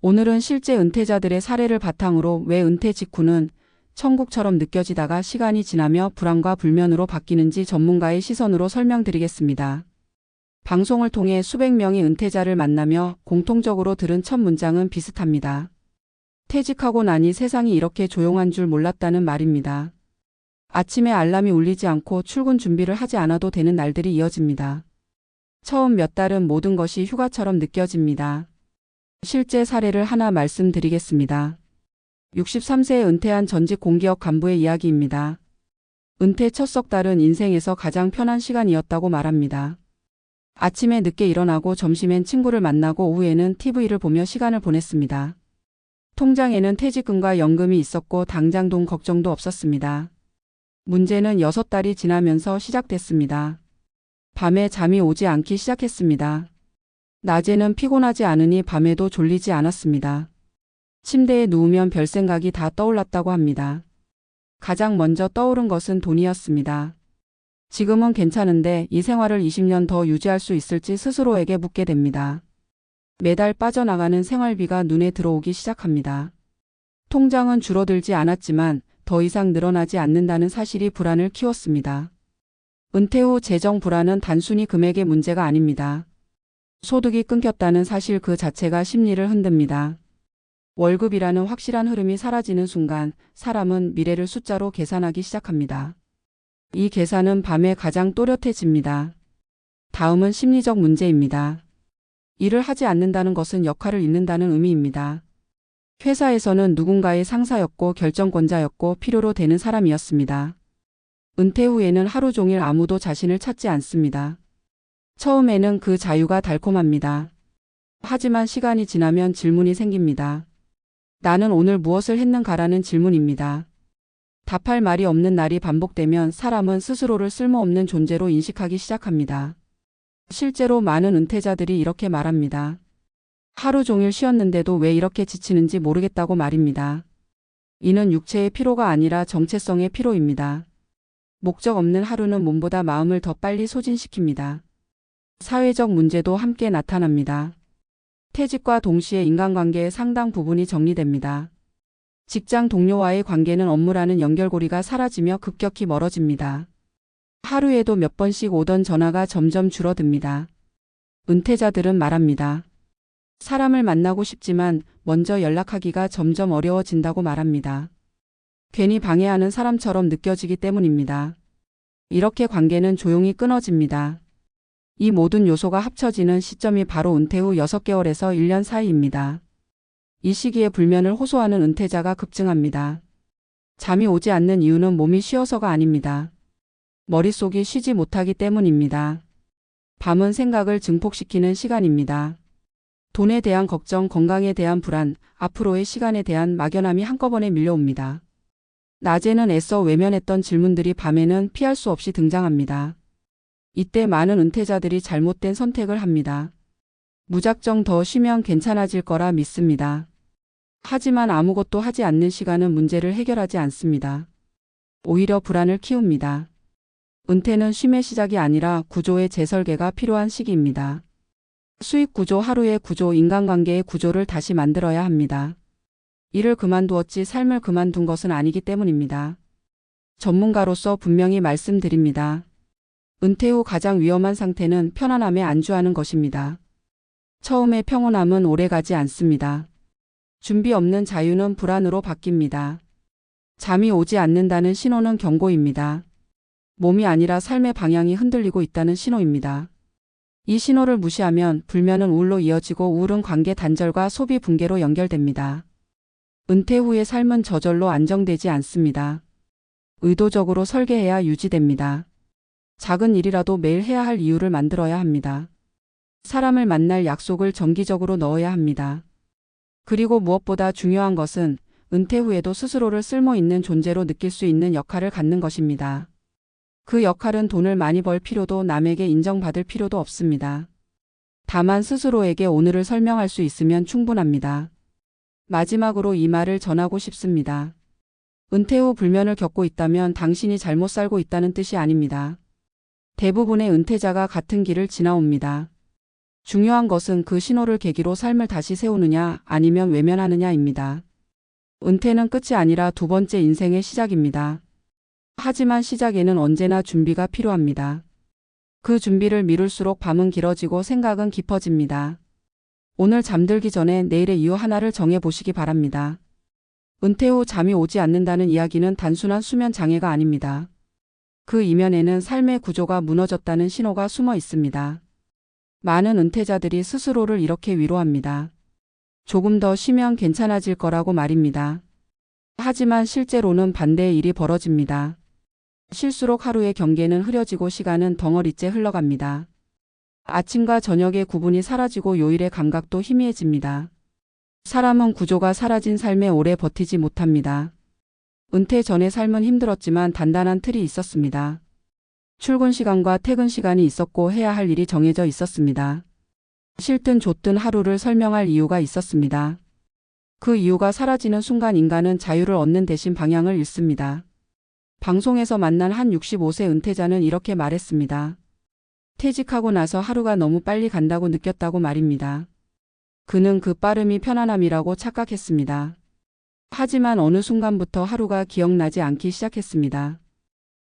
오늘은 실제 은퇴자들의 사례를 바탕으로 왜 은퇴 직후는 천국처럼 느껴지다가 시간이 지나며 불안과 불면으로 바뀌는지 전문가의 시선으로 설명드리겠습니다. 방송을 통해 수백 명의 은퇴자를 만나며 공통적으로 들은 첫 문장은 비슷합니다. 퇴직하고 나니 세상이 이렇게 조용한 줄 몰랐다는 말입니다. 아침에 알람이 울리지 않고 출근 준비를 하지 않아도 되는 날들이 이어집니다. 처음 몇 달은 모든 것이 휴가처럼 느껴집니다. 실제 사례를 하나 말씀드리겠습니다. 63세에 은퇴한 전직 공기업 간부의 이야기입니다. 은퇴 첫 석 달은 인생에서 가장 편한 시간이었다고 말합니다. 아침에 늦게 일어나고 점심엔 친구를 만나고 오후에는 TV를 보며 시간을 보냈습니다. 통장에는 퇴직금과 연금이 있었고 당장 돈 걱정도 없었습니다. 문제는 6달이 지나면서 시작됐습니다. 밤에 잠이 오지 않기 시작했습니다. 낮에는 피곤하지 않으니 밤에도 졸리지 않았습니다. 침대에 누우면 별 생각이 다 떠올랐다고 합니다. 가장 먼저 떠오른 것은 돈이었습니다. 지금은 괜찮은데 이 생활을 20년 더 유지할 수 있을지 스스로에게 묻게 됩니다. 매달 빠져나가는 생활비가 눈에 들어오기 시작합니다. 통장은 줄어들지 않았지만 더 이상 늘어나지 않는다는 사실이 불안을 키웠습니다. 은퇴 후 재정 불안은 단순히 금액의 문제가 아닙니다. 소득이 끊겼다는 사실 그 자체가 심리를 흔듭니다. 월급이라는 확실한 흐름이 사라지는 순간 사람은 미래를 숫자로 계산하기 시작합니다. 이 계산은 밤에 가장 또렷해집니다. 다음은 심리적 문제입니다. 일을 하지 않는다는 것은 역할을 잃는다는 의미입니다. 회사에서는 누군가의 상사였고 결정권자였고 필요로 되는 사람이었습니다. 은퇴 후에는 하루 종일 아무도 자신을 찾지 않습니다. 처음에는 그 자유가 달콤합니다. 하지만 시간이 지나면 질문이 생깁니다. 나는 오늘 무엇을 했는가라는 질문입니다. 답할 말이 없는 날이 반복되면 사람은 스스로를 쓸모없는 존재로 인식하기 시작합니다. 실제로 많은 은퇴자들이 이렇게 말합니다. 하루 종일 쉬었는데도 왜 이렇게 지치는지 모르겠다고 말입니다. 이는 육체의 피로가 아니라 정체성의 피로입니다. 목적 없는 하루는 몸보다 마음을 더 빨리 소진시킵니다. 사회적 문제도 함께 나타납니다. 퇴직과 동시에 인간관계의 상당 부분이 정리됩니다. 직장 동료와의 관계는 업무라는 연결고리가 사라지며 급격히 멀어집니다. 하루에도 몇 번씩 오던 전화가 점점 줄어듭니다. 은퇴자들은 말합니다. 사람을 만나고 싶지만 먼저 연락하기가 점점 어려워진다고 말합니다. 괜히 방해하는 사람처럼 느껴지기 때문입니다. 이렇게 관계는 조용히 끊어집니다. 이 모든 요소가 합쳐지는 시점이 바로 은퇴 후 6개월에서 1년 사이입니다. 이 시기에 불면을 호소하는 은퇴자가 급증합니다. 잠이 오지 않는 이유는 몸이 쉬어서가 아닙니다. 머릿속이 쉬지 못하기 때문입니다. 밤은 생각을 증폭시키는 시간입니다. 돈에 대한 걱정, 건강에 대한 불안, 앞으로의 시간에 대한 막연함이 한꺼번에 밀려옵니다. 낮에는 애써 외면했던 질문들이 밤에는 피할 수 없이 등장합니다. 이때 많은 은퇴자들이 잘못된 선택을 합니다. 무작정 더 쉬면 괜찮아질 거라 믿습니다. 하지만 아무것도 하지 않는 시간은 문제를 해결하지 않습니다. 오히려 불안을 키웁니다. 은퇴는 쉼의 시작이 아니라 구조의 재설계가 필요한 시기입니다. 수익 구조, 하루의 구조, 인간관계의 구조를 다시 만들어야 합니다. 일을 그만두었지 삶을 그만둔 것은 아니기 때문입니다. 전문가로서 분명히 말씀드립니다. 은퇴 후 가장 위험한 상태는 편안함에 안주하는 것입니다. 처음에 평온함은 오래가지 않습니다. 준비 없는 자유는 불안으로 바뀝니다. 잠이 오지 않는다는 신호는 경고입니다. 몸이 아니라 삶의 방향이 흔들리고 있다는 신호입니다. 이 신호를 무시하면 불면은 우울로 이어지고 우울은 관계 단절과 소비 붕괴로 연결됩니다. 은퇴 후의 삶은 저절로 안정되지 않습니다. 의도적으로 설계해야 유지됩니다. 작은 일이라도 매일 해야 할 이유를 만들어야 합니다. 사람을 만날 약속을 정기적으로 넣어야 합니다. 그리고 무엇보다 중요한 것은 은퇴 후에도 스스로를 쓸모있는 존재로 느낄 수 있는 역할을 갖는 것입니다. 그 역할은 돈을 많이 벌 필요도 남에게 인정받을 필요도 없습니다. 다만 스스로에게 오늘을 설명할 수 있으면 충분합니다. 마지막으로 이 말을 전하고 싶습니다. 은퇴 후 불면을 겪고 있다면 당신이 잘못 살고 있다는 뜻이 아닙니다. 대부분의 은퇴자가 같은 길을 지나옵니다. 중요한 것은 그 신호를 계기로 삶을 다시 세우느냐 아니면 외면하느냐입니다. 은퇴는 끝이 아니라 두 번째 인생의 시작입니다. 하지만 시작에는 언제나 준비가 필요합니다. 그 준비를 미룰수록 밤은 길어지고 생각은 깊어집니다. 오늘 잠들기 전에 내일의 이유 하나를 정해 보시기 바랍니다. 은퇴 후 잠이 오지 않는다는 이야기는 단순한 수면 장애가 아닙니다. 그 이면에는 삶의 구조가 무너졌다는 신호가 숨어 있습니다. 많은 은퇴자들이 스스로를 이렇게 위로합니다. 조금 더 쉬면 괜찮아질 거라고 말입니다. 하지만 실제로는 반대의 일이 벌어집니다. 쉴수록 하루의 경계는 흐려지고 시간은 덩어리째 흘러갑니다. 아침과 저녁의 구분이 사라지고 요일의 감각도 희미해집니다. 사람은 구조가 사라진 삶에 오래 버티지 못합니다. 은퇴 전의 삶은 힘들었지만 단단한 틀이 있었습니다. 출근 시간과 퇴근 시간이 있었고 해야 할 일이 정해져 있었습니다. 싫든 좋든 하루를 설명할 이유가 있었습니다. 그 이유가 사라지는 순간 인간은 자유를 얻는 대신 방향을 잃습니다. 방송에서 만난 한 65세 은퇴자는 이렇게 말했습니다. 퇴직하고 나서 하루가 너무 빨리 간다고 느꼈다고 말입니다. 그는 그 빠름이 편안함이라고 착각했습니다. 하지만 어느 순간부터 하루가 기억나지 않기 시작했습니다.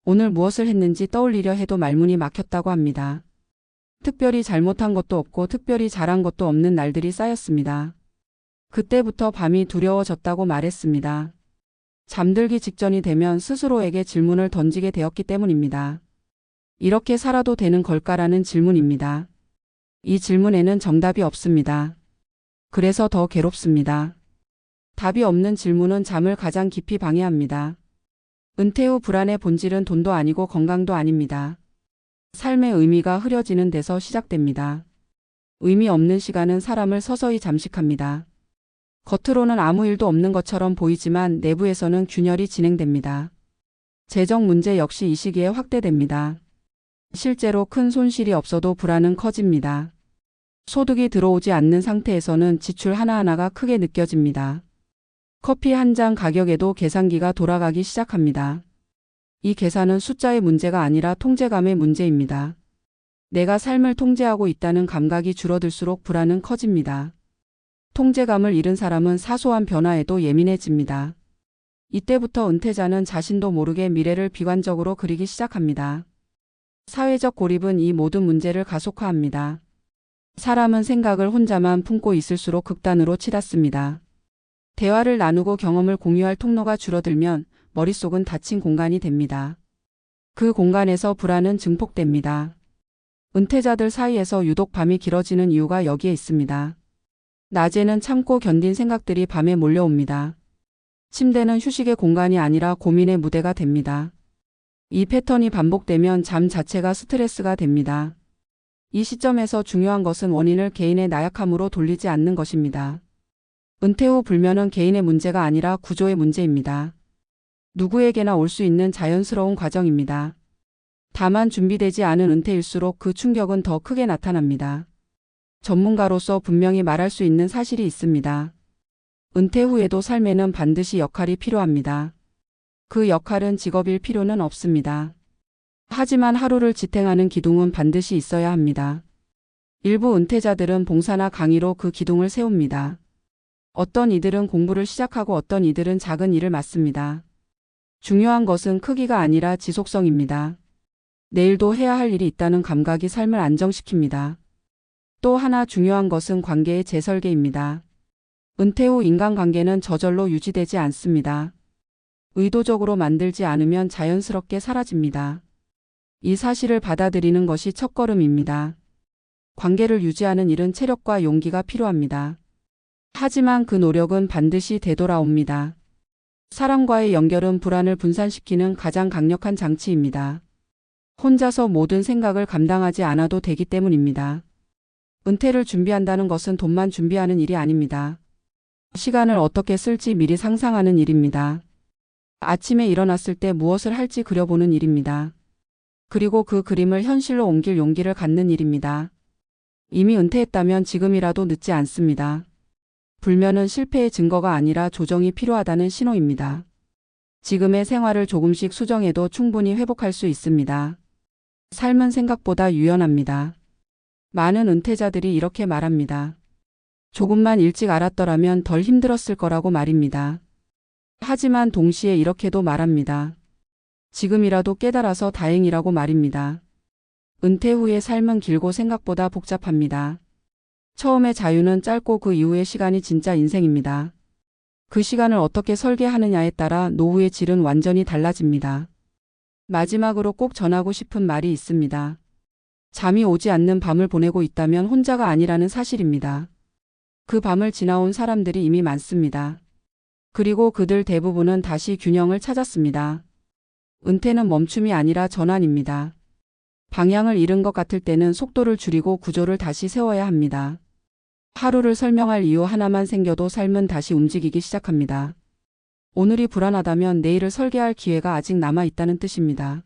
오늘 무엇을 했는지 떠올리려 해도 말문이 막혔다고 합니다. 특별히 잘못한 것도 없고 특별히 잘한 것도 없는 날들이 쌓였습니다. 그때부터 밤이 두려워졌다고 말했습니다. 잠들기 직전이 되면 스스로에게 질문을 던지게 되었기 때문입니다. 이렇게 살아도 되는 걸까라는 질문입니다. 이 질문에는 정답이 없습니다. 그래서 더 괴롭습니다. 답이 없는 질문은 잠을 가장 깊이 방해합니다. 은퇴 후 불안의 본질은 돈도 아니고 건강도 아닙니다. 삶의 의미가 흐려지는 데서 시작됩니다. 의미 없는 시간은 사람을 서서히 잠식합니다. 겉으로는 아무 일도 없는 것처럼 보이지만 내부에서는 균열이 진행됩니다. 재정 문제 역시 이 시기에 확대됩니다. 실제로 큰 손실이 없어도 불안은 커집니다. 소득이 들어오지 않는 상태에서는 지출 하나하나가 크게 느껴집니다. 커피 한 잔 가격에도 계산기가 돌아가기 시작합니다. 이 계산은 숫자의 문제가 아니라 통제감의 문제입니다. 내가 삶을 통제하고 있다는 감각이 줄어들수록 불안은 커집니다. 통제감을 잃은 사람은 사소한 변화에도 예민해집니다. 이때부터 은퇴자는 자신도 모르게 미래를 비관적으로 그리기 시작합니다. 사회적 고립은 이 모든 문제를 가속화합니다. 사람은 생각을 혼자만 품고 있을수록 극단으로 치닫습니다. 대화를 나누고 경험을 공유할 통로가 줄어들면 머릿속은 닫힌 공간이 됩니다. 그 공간에서 불안은 증폭됩니다. 은퇴자들 사이에서 유독 밤이 길어지는 이유가 여기에 있습니다. 낮에는 참고 견딘 생각들이 밤에 몰려옵니다. 침대는 휴식의 공간이 아니라 고민의 무대가 됩니다. 이 패턴이 반복되면 잠 자체가 스트레스가 됩니다. 이 시점에서 중요한 것은 원인을 개인의 나약함으로 돌리지 않는 것입니다. 은퇴 후 불면은 개인의 문제가 아니라 구조의 문제입니다. 누구에게나 올 수 있는 자연스러운 과정입니다. 다만 준비되지 않은 은퇴일수록 그 충격은 더 크게 나타납니다. 전문가로서 분명히 말할 수 있는 사실이 있습니다. 은퇴 후에도 삶에는 반드시 역할이 필요합니다. 그 역할은 직업일 필요는 없습니다. 하지만 하루를 지탱하는 기둥은 반드시 있어야 합니다. 일부 은퇴자들은 봉사나 강의로 그 기둥을 세웁니다. 어떤 이들은 공부를 시작하고 어떤 이들은 작은 일을 맡습니다. 중요한 것은 크기가 아니라 지속성입니다. 내일도 해야 할 일이 있다는 감각이 삶을 안정시킵니다. 또 하나 중요한 것은 관계의 재설계입니다. 은퇴 후 인간관계는 저절로 유지되지 않습니다. 의도적으로 만들지 않으면 자연스럽게 사라집니다. 이 사실을 받아들이는 것이 첫걸음입니다. 관계를 유지하는 일은 체력과 용기가 필요합니다. 하지만 그 노력은 반드시 되돌아옵니다. 사람과의 연결은 불안을 분산시키는 가장 강력한 장치입니다. 혼자서 모든 생각을 감당하지 않아도 되기 때문입니다. 은퇴를 준비한다는 것은 돈만 준비하는 일이 아닙니다. 시간을 어떻게 쓸지 미리 상상하는 일입니다. 아침에 일어났을 때 무엇을 할지 그려보는 일입니다. 그리고 그 그림을 현실로 옮길 용기를 갖는 일입니다. 이미 은퇴했다면 지금이라도 늦지 않습니다. 불면은 실패의 증거가 아니라 조정이 필요하다는 신호입니다. 지금의 생활을 조금씩 수정해도 충분히 회복할 수 있습니다. 삶은 생각보다 유연합니다. 많은 은퇴자들이 이렇게 말합니다. 조금만 일찍 알았더라면 덜 힘들었을 거라고 말입니다. 하지만 동시에 이렇게도 말합니다. 지금이라도 깨달아서 다행이라고 말입니다. 은퇴 후의 삶은 길고 생각보다 복잡합니다. 처음에 자유는 짧고 그 이후의 시간이 진짜 인생입니다. 그 시간을 어떻게 설계하느냐에 따라 노후의 질은 완전히 달라집니다. 마지막으로 꼭 전하고 싶은 말이 있습니다. 잠이 오지 않는 밤을 보내고 있다면 혼자가 아니라는 사실입니다. 그 밤을 지나온 사람들이 이미 많습니다. 그리고 그들 대부분은 다시 균형을 찾았습니다. 은퇴는 멈춤이 아니라 전환입니다. 방향을 잃은 것 같을 때는 속도를 줄이고 구조를 다시 세워야 합니다. 하루를 설명할 이유 하나만 생겨도 삶은 다시 움직이기 시작합니다. 오늘이 불안하다면 내일을 설계할 기회가 아직 남아 있다는 뜻입니다.